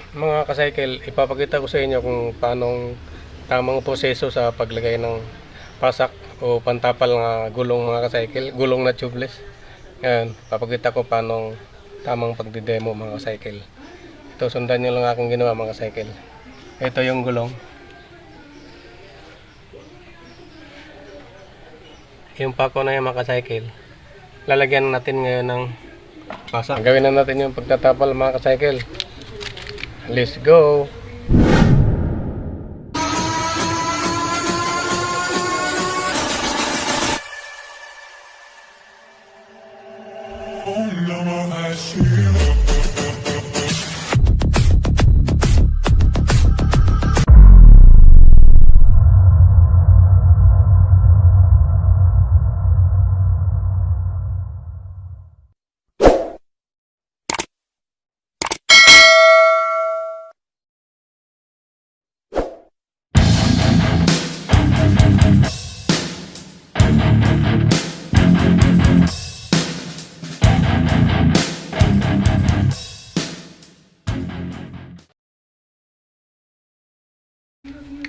Mga ka-cycle, ipapakita ko sa inyo kung paanong tamang proseso sa paglagay ng pasak o pantapal ng gulong mga ka-cycle, gulong na tubeless. Yan, papakita ko paanong tamang pagdidemo mga ka-cycle. Ito, sundan nyo lang akong ginawa mga ka-cycle. Ito yung gulong. Yung pako na yung mga ka-cycle. Lalagyan natin ngayon ng pasak. Gawin na natin yung pagtatapal mga ka-cycle. Let's go!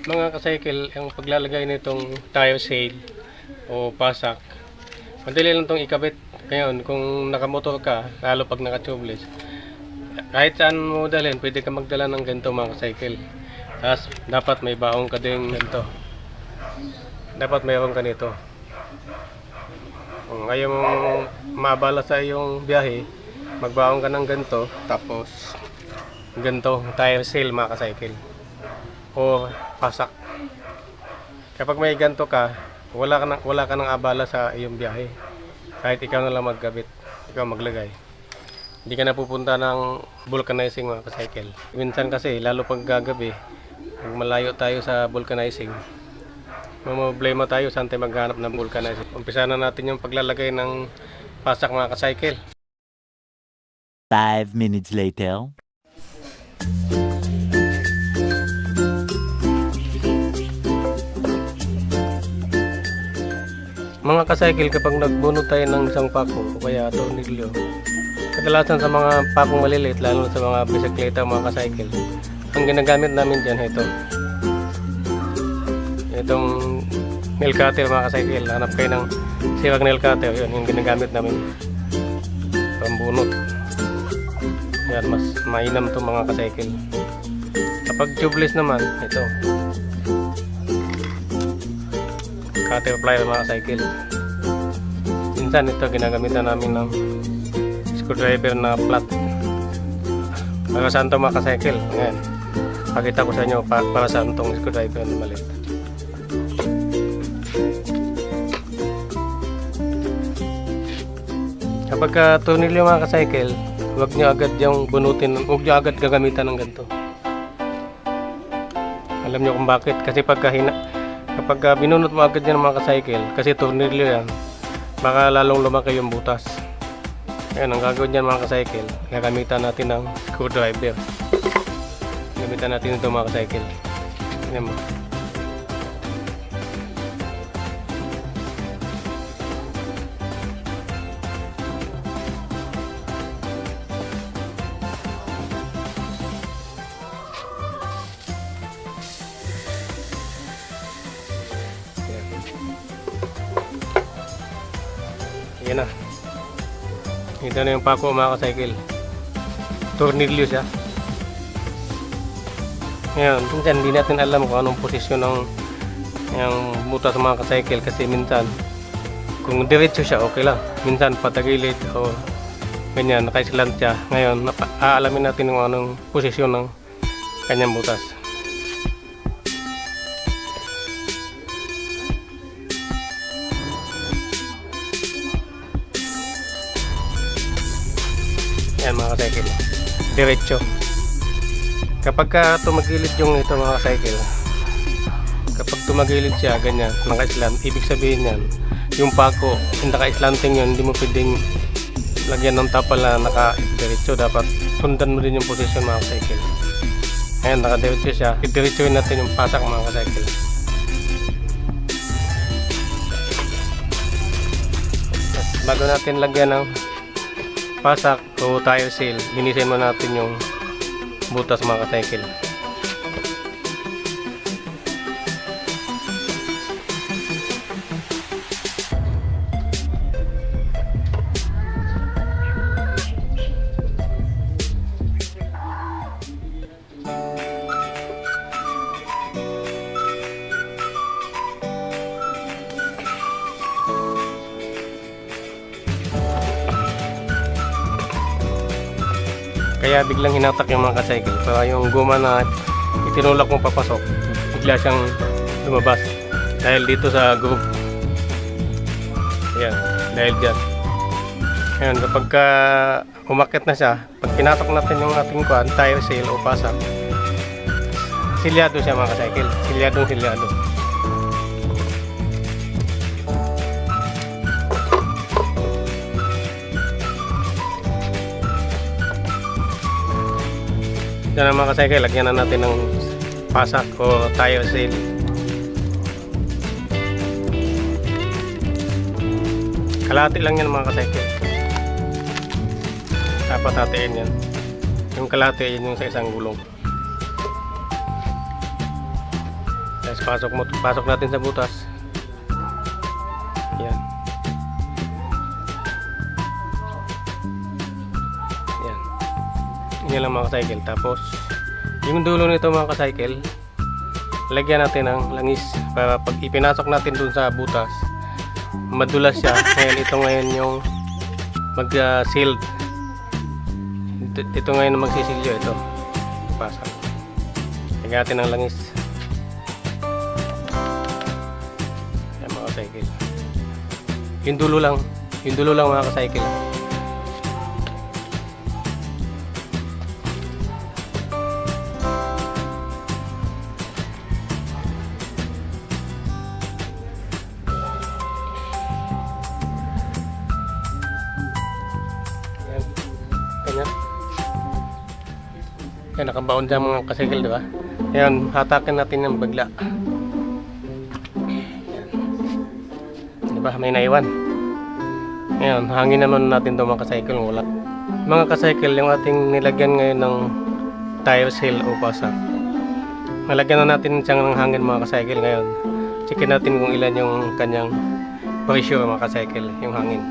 Mga ka-cycle, ang paglalagay nitong tire shade o pasak, madali lang itong ikabit. Ngayon, kung nakamotor ka, lalo pag naka-tubeless, kahit saan mo dalhin, pwede ka magdala ng ganito mga ka-cycle. Tapos, dapat may baong ka din ganito. Dapat mayroon ka nito. Kung ayaw mo mabala sa iyong biyahe, magbaong ka ng ganito, tapos ganito, tire shade mga ka-cycle o pasak. Kapag may ganto ka, wala ka nang abala sa iyong biyahe. Kahit ikaw na lang maggabit, ikaw maglagay. Hindi ka na pupunta ng vulcanizing mga ka-cycle. Minsan kasi, lalo pag gagabi, pag malayo tayo sa vulcanizing, problema tayo saan tayo maghanap ng vulcanizing. Umpisa na natin yung paglalagay ng pasak mga ka-cycle. 5 minutes later. Mga ka-cycle, kapag nagbunot tayo ng isang pako o kaya tornilyo, kadalasan sa mga pakong maliliit, lalo sa mga bisikleta mga ka-cycle, ang ginagamit namin dyan itong nail cutter mga ka-cycle. Hanap kayo ng sirang nail cutter, yun yung ginagamit namin pambunot. Yan, mas mainam to mga ka-cycle. Kapag tubeless naman, ito cutter plier mga cycle. Minsan ito ginagamitan namin ng screwdriver na flat. Para saan ito mga ka-cycle? Ngayon, pakita ko sa inyo para saan itong screwdriver na maliit. Kapag tornilyo mga ka-cycle, huwag nyo agad yung bunutin, huwag nyo agad gagamitan ng ganito. Alam nyo kung bakit? Kasi kapag binunot mo agad yan mga ka-cycle, kasi tornilyo yan, baka lalong lumaki yung butas. Ayan, ang gagawin yan mga ka-cycle, gagamitan natin ng screwdriver. Gamitan natin ito mga ka-cycle. Ayan mo. Yan na. Ito na yung pako mga ka-cycle. Tornilyo siya. Ngayon, minsan hindi natin alam kung anong posisyon ng yung butas mga ka-cycle, kasi minsan kung diretso siya okay lang. Minsan patagilid o ganyan, naka-slant siya. Ngayon, aalamin natin kung anong posisyon ng kanyang butas. Yan mga ka-cycle, diretso. Kapag tumagilid yung ito mga ka-cycle, kapag tumagilid siya ganyan, naka-slant, ibig sabihin yan, yung pako, yung naka-slanting yun, hindi mo pwedeng lagyan ng tapal na naka-diretso. Dapat sundan mo din yung posisyon mga ka-cycle. Ayan, naka-diretso siya, diretsoin natin yung pasak mga ka-cycle. Bago natin lagyan ng pasak o tire seal, linisin mo natin yung butas mga ka-cycle. Kaya biglang hinatak yung mga ka-cycle para yung guma na itinulak mo papasok, bigla siyang lumabas dahil dito sa groove. Ayan, dahil dyan. Ayan, kapag umakit na siya, pag pinatok natin yung ating tire sail o pasak, silyado siya mga ka-cycle, silyado. Yan ang mga ka-cycle, lagyan na natin ng pasak o tire sail. Kalahati lang yan mga ka-cycle. Dapat hatiin yan. Yung kalahati yan yung sa isang gulong. Tapos pasok natin sa butas. Yan. Yan lang mga ka-cycle. Tapos yung dulo nito mga ka-cycle, lagyan natin ng langis para pag ipinasok natin dun sa butas, madulas siya. Ngayon yung mag-sealed. Ito ngayon ang magsisilyo. Ito pasak. Lagyan natin ng langis. Yan mga ka-cycle. Yung dulo lang mga ka-cycle. Yan, nakabaon dyan mga ka-cycle, diba? Ayan, hatakin natin ng bagla. Ayan. Diba, may naiwan. Ayan, hangin naman natin ito mga ka-cycle. Wala. Mga ka-cycle, yung ating nilagyan ngayon ng tire sail o pasak, nalagyan na natin siyang ng hangin mga ka-cycle ngayon. Checkin natin kung ilan yung kanyang pressure mga ka-cycle, yung hangin.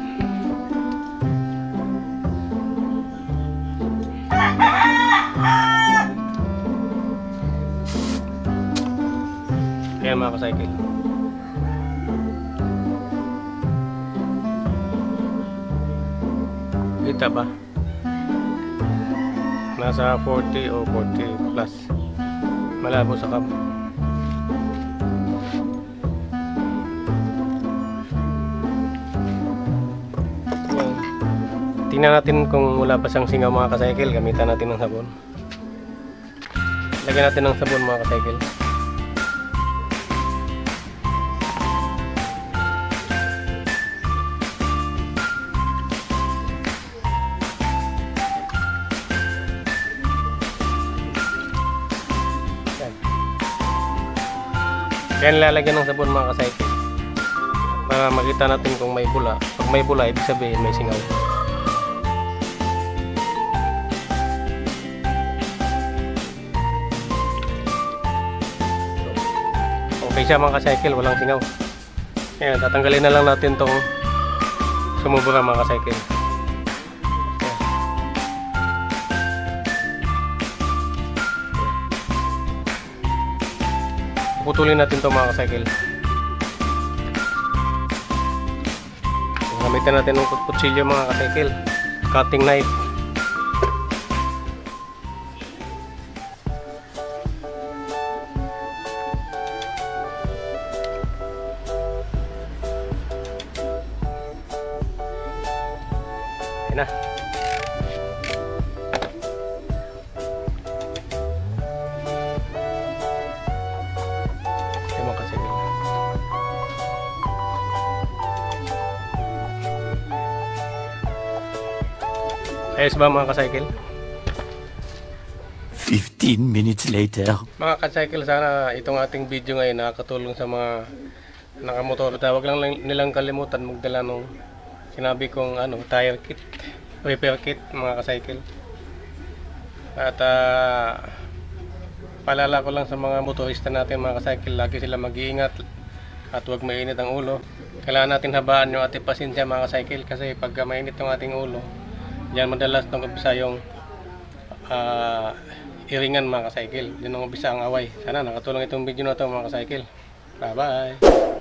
Ayan mga ka-cycle. Kita ba? Nasa 40 o 40 plus. Malabo sa kap. Tingnan natin kung wala pa siyang singaw mga ka-cycle. Gamitan natin ng sabon. Lagyan natin ng sabon mga ka-cycle. Kaya nilalagyan ng sabon mga ka-cycle para makita natin kung may bula. Pag may bula, ibig sabihin may singaw. Okay siya mga ka-cycle, walang singaw. Ayan, tatanggalin na lang natin tong sumubura mga ka-cycle. Putulin natin ito mga ka-cycle. Gamitan natin ng kutsilyo mga ka-cycle, cutting knife. Ayan na. Ayos ba mga ka-cycle? 15 minutes later. Mga ka-cycle, sana itong ating video ngayon nakakatulong sa mga nakamotor. Huwag lang nilang kalimutan magdala ng sinabi kong tire kit, repair kit mga ka-cycle. At paalala ko lang sa mga motorista natin mga ka-cycle, lagi sila mag-iingat at huwag mainit ang ulo. Kailangan natin habaan yung ating pasensya mga ka-cycle, kasi pag mainit yung ating ulo, yan madalas nung umpisa yung iringan mga ka-cycle. Yun ang umpisa ang away. Sana nakatulong itong video na ito mga ka-cycle. Bye bye!